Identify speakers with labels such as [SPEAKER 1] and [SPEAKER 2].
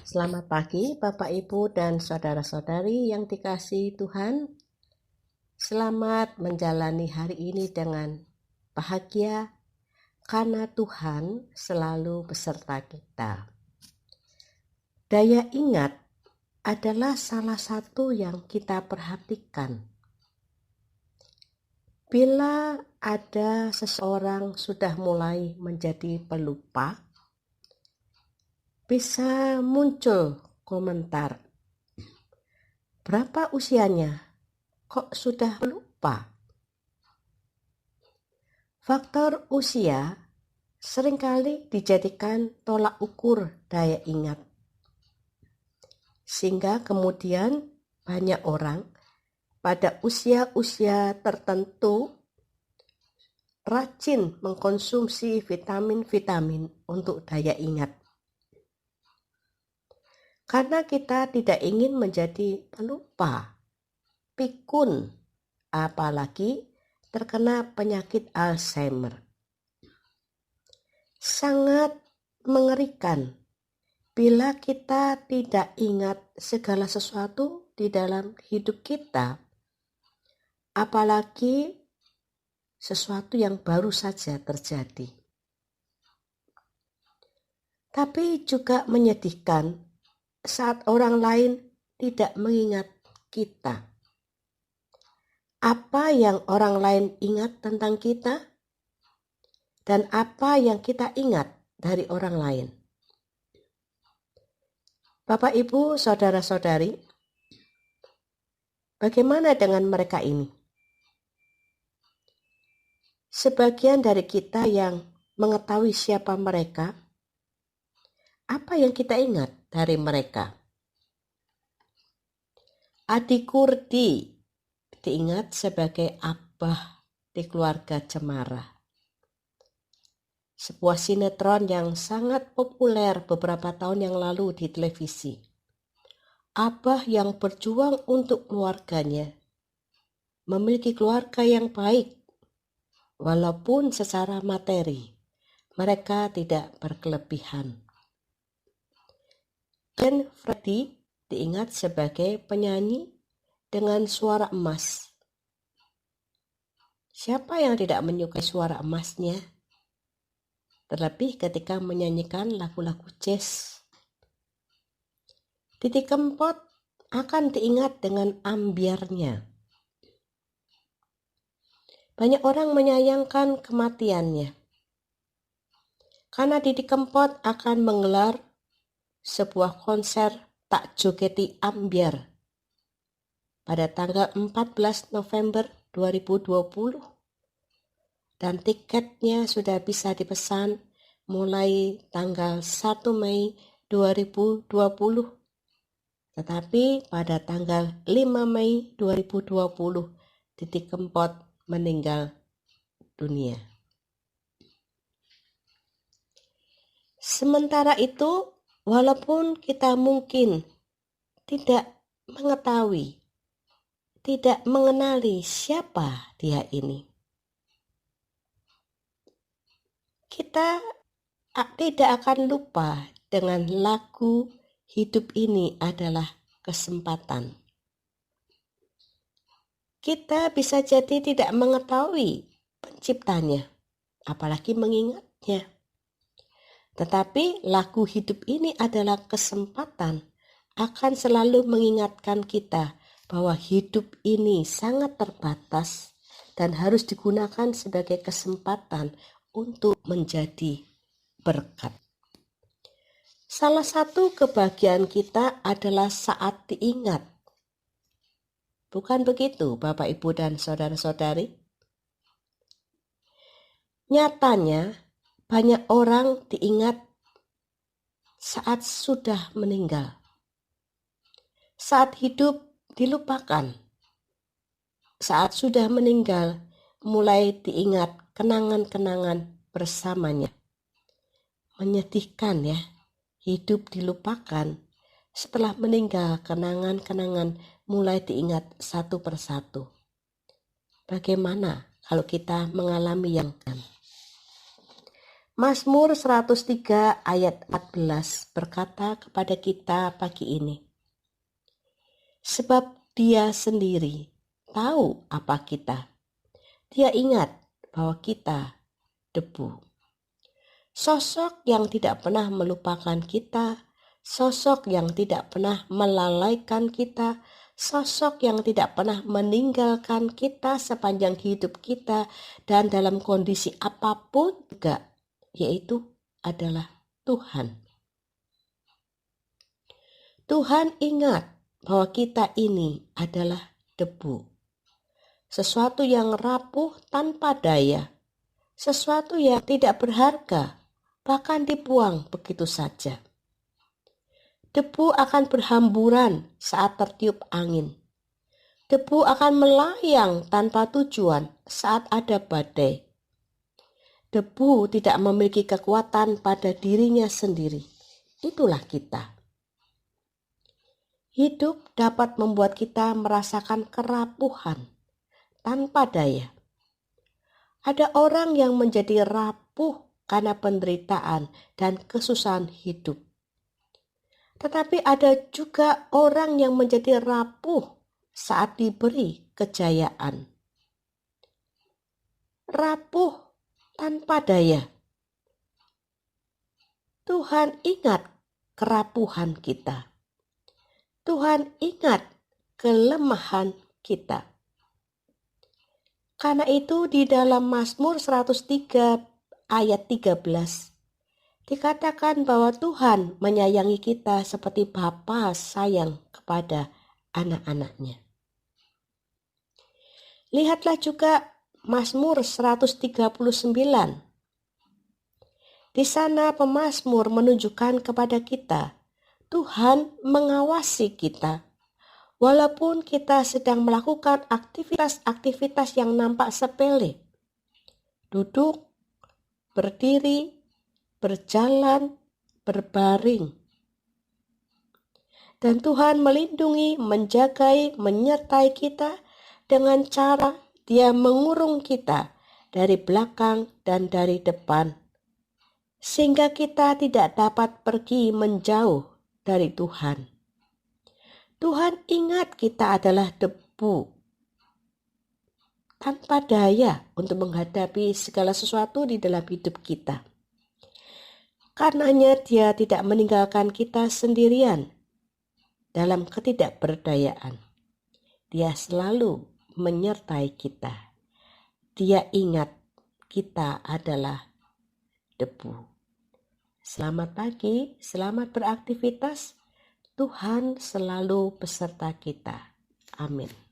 [SPEAKER 1] Selamat pagi Bapak Ibu dan saudara-saudari yang dikasihi Tuhan. Selamat menjalani hari ini dengan bahagia karena Tuhan selalu beserta kita. Daya ingat adalah salah satu yang kita perhatikan. Bila ada seseorang sudah mulai menjadi pelupa, bisa muncul komentar, berapa usianya? Kok sudah lupa? Faktor usia seringkali dijadikan tolak ukur daya ingat. Sehingga kemudian banyak orang pada usia-usia tertentu rajin mengkonsumsi vitamin-vitamin untuk daya ingat. Karena kita tidak ingin menjadi pelupa, pikun, apalagi terkena penyakit Alzheimer. Sangat mengerikan bila kita tidak ingat segala sesuatu di dalam hidup kita, apalagi sesuatu yang baru saja terjadi. Tapi juga menyedihkan saat orang lain tidak mengingat kita. Apa yang orang lain ingat tentang kita dan apa yang kita ingat dari orang lain. Bapak, Ibu, saudara-saudari, bagaimana dengan mereka ini? Sebagian dari kita yang mengetahui siapa mereka, apa yang kita ingat dari mereka? Adi Kurdi diingat sebagai abah di keluarga Cemara. Sebuah sinetron yang sangat populer beberapa tahun yang lalu di televisi. Abah yang berjuang untuk keluarganya, memiliki keluarga yang baik, walaupun secara materi mereka tidak berkelebihan. Dan Freddy diingat sebagai penyanyi dengan suara emas. Siapa yang tidak menyukai suara emasnya? Terlebih ketika menyanyikan lagu-lagu jazz. Didi Kempot akan diingat dengan ambiarnya. Banyak orang menyayangkan kematiannya. Karena Didi Kempot akan menggelar sebuah konser tak jogeti ambiar pada tanggal 14 November 2020. Dan tiketnya sudah bisa dipesan mulai tanggal 1 Mei 2020. Tetapi pada tanggal 5 Mei 2020, Didi Kempot meninggal dunia. Sementara itu, walaupun kita mungkin tidak mengetahui, tidak mengenali siapa dia ini, kita tidak akan lupa dengan lagu Hidup Ini Adalah Kesempatan. Kita bisa jadi tidak mengetahui penciptanya, apalagi mengingatnya. Tetapi lagu Hidup Ini Adalah Kesempatan akan selalu mengingatkan kita bahwa hidup ini sangat terbatas dan harus digunakan sebagai kesempatan untuk menjadi berkat. Salah satu kebahagiaan kita adalah saat diingat. Bukan begitu, Bapak, Ibu, dan saudara-saudari? Nyatanya, banyak orang diingat saat sudah meninggal. Saat hidup dilupakan. Saat sudah meninggal, mulai diingat kenangan-kenangan bersamanya. Menyedihkan ya, hidup dilupakan. Setelah meninggal, kenangan-kenangan mulai diingat satu persatu. Bagaimana kalau kita mengalami yang Mazmur 103 ayat 14 berkata kepada kita pagi ini, sebab Dia sendiri tahu apa kita. Dia ingat bahwa kita debu. Sosok yang tidak pernah melupakan kita, sosok yang tidak pernah melalaikan kita, sosok yang tidak pernah meninggalkan kita sepanjang hidup kita dan dalam kondisi apapun juga, yaitu adalah Tuhan. Tuhan ingat bahwa kita ini adalah debu. Sesuatu yang rapuh tanpa daya, sesuatu yang tidak berharga, bahkan dibuang begitu saja. Debu akan berhamburan saat tertiup angin. Debu akan melayang tanpa tujuan saat ada badai. Debu tidak memiliki kekuatan pada dirinya sendiri. Itulah kita. Hidup dapat membuat kita merasakan kerapuhan tanpa daya. Ada orang yang menjadi rapuh karena penderitaan dan kesusahan hidup. Tetapi ada juga orang yang menjadi rapuh saat diberi kejayaan. Rapuh tanpa daya. Tuhan ingat kerapuhan kita. Tuhan ingat kelemahan kita. Karena itu di dalam Mazmur 103 ayat 13 dikatakan bahwa Tuhan menyayangi kita seperti Bapa sayang kepada anak-anaknya. Lihatlah juga Mazmur 139. Di sana pemazmur menunjukkan kepada kita, Tuhan mengawasi kita. Walaupun kita sedang melakukan aktivitas-aktivitas yang nampak sepele, duduk, berdiri, berjalan, berbaring. Dan Tuhan melindungi, menjagai, menyertai kita dengan cara Dia mengurung kita dari belakang dan dari depan, sehingga kita tidak dapat pergi menjauh dari Tuhan. Tuhan ingat kita adalah debu, tanpa daya untuk menghadapi segala sesuatu di dalam hidup kita. Karenanya Dia tidak meninggalkan kita sendirian dalam ketidakberdayaan. Dia selalu menyertai kita. Dia ingat kita adalah debu. Selamat pagi, selamat beraktivitas. Tuhan selalu beserta kita. Amin.